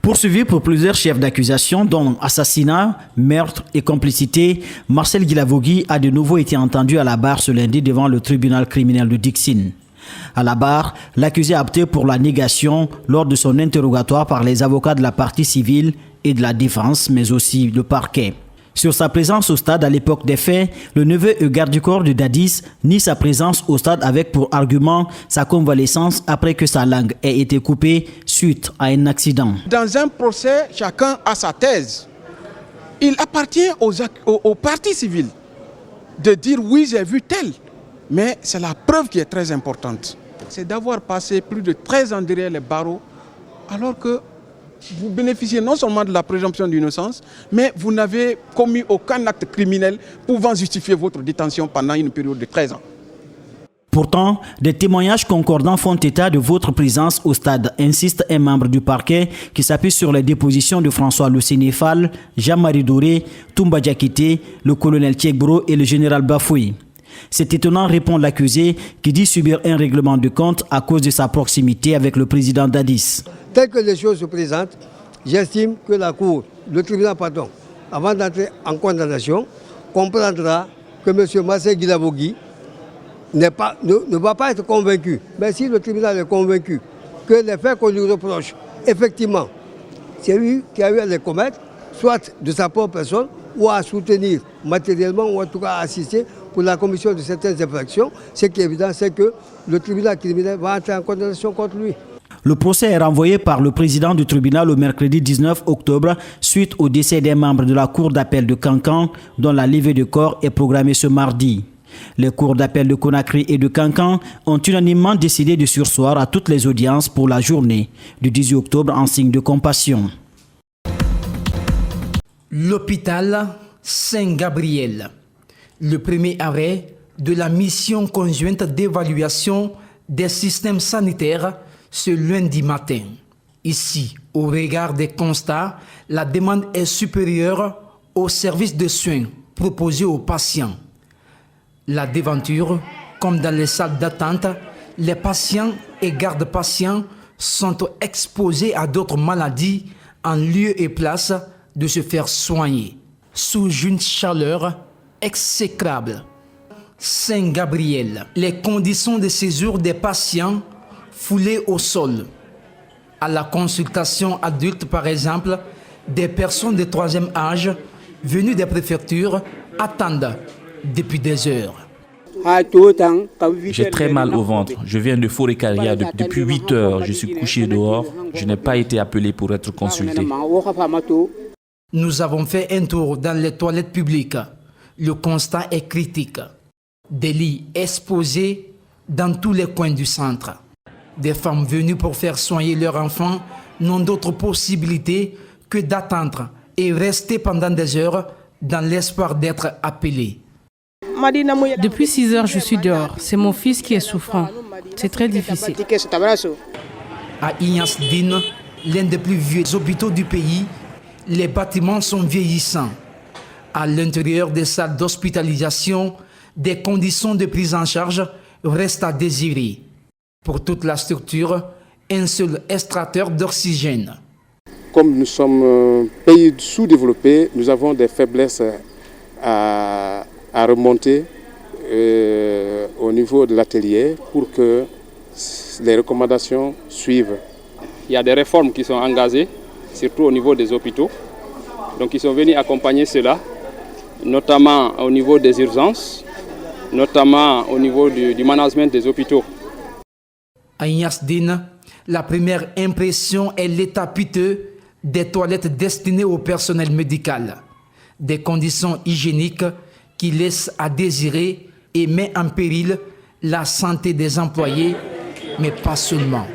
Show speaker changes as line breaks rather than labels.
Poursuivi pour plusieurs chefs d'accusation, dont assassinat, meurtre et complicité, Marcel Guilavogui a de nouveau été entendu à la barre ce lundi devant le tribunal criminel de Dixine. À la barre, l'accusé a opté pour la négation lors de son interrogatoire par les avocats de la partie civile et de la défense, mais aussi le parquet. Sur sa présence au stade à l'époque des faits, le neveu et garde du corps de Dadis nie sa présence au stade avec pour argument sa convalescence après que sa langue ait été coupée suite à un accident.
Dans un procès, chacun a sa thèse. Il appartient aux parties civiles de dire oui, j'ai vu tel. Mais c'est la preuve qui est très importante. C'est d'avoir passé plus de 13 ans derrière les barreaux alors que vous bénéficiez non seulement de la présomption d'innocence, mais vous n'avez commis aucun acte criminel pouvant justifier votre détention pendant une période de 13 ans.
Pourtant, des témoignages concordants font état de votre présence au stade, insiste un membre du parquet qui s'appuie sur les dépositions de François Sénéfal, Jean-Marie Doré, Toumba Diakité, le colonel Tchekbro et le général Bafoui. C'est étonnant, répond l'accusé, qui dit subir un règlement de compte à cause de sa proximité avec le président Dadis.
Tel que les choses se présentent, j'estime que la Cour, le tribunal, avant d'entrer en condamnation, comprendra que M. Marcel Guilavogui ne va pas être convaincu. Mais si le tribunal est convaincu que les faits qu'on lui reproche, effectivement, c'est lui qui a eu à les commettre, soit de sa propre personne, ou à soutenir matériellement, ou en tout cas à assister pour la commission de certaines infractions, ce qui est évident, c'est que le tribunal criminel va entrer en condamnation contre lui.
Le procès est renvoyé par le président du tribunal au mercredi 19 octobre suite au décès des membres de la cour d'appel de Kankan, dont la levée de corps est programmée ce mardi. Les cours d'appel de Conakry et de Kankan ont unanimement décidé de surseoir à toutes les audiences pour la journée du 18 octobre en signe de compassion.
L'hôpital Saint-Gabriel. Le premier arrêt de la mission conjointe d'évaluation des systèmes sanitaires ce lundi matin. Ici, au regard des constats, la demande est supérieure aux services de soins proposés aux patients. La déventure, comme dans les salles d'attente, les patients et gardes-patients sont exposés à d'autres maladies en lieu et place de se faire soigner, sous une chaleur exécrable. Saint-Gabriel, les conditions de séjour des patients foulés au sol. À la consultation adulte, par exemple, des personnes de troisième âge venues des préfectures attendent depuis des heures.
J'ai très mal au ventre. Je viens de Forêt-Caria depuis 8 heures. Je suis couché dehors. Je n'ai pas été appelé pour être consulté.
Nous avons fait un tour dans les toilettes publiques. Le constat est critique. Des lits exposés dans tous les coins du centre. Des femmes venues pour faire soigner leurs enfants n'ont d'autre possibilité que d'attendre et rester pendant des heures dans l'espoir d'être appelées.
Depuis 6 heures, je suis dehors. C'est mon fils qui est souffrant. C'est très difficile.
À Ignasdine, l'un des plus vieux hôpitaux du pays, les bâtiments sont vieillissants. À l'intérieur des salles d'hospitalisation, des conditions de prise en charge restent à désirer. Pour toute la structure, un seul extracteur d'oxygène.
Comme nous sommes un pays sous-développé, nous avons des faiblesses à remonter au niveau de l'atelier pour que les recommandations suivent.
Il y a des réformes qui sont engagées, surtout au niveau des hôpitaux. Donc ils sont venus accompagner cela, notamment au niveau des urgences, notamment au niveau du management des hôpitaux.
À Ignasdine, la première impression est l'état piteux des toilettes destinées au personnel médical. Des conditions hygiéniques qui laissent à désirer et mettent en péril la santé des employés, mais pas seulement.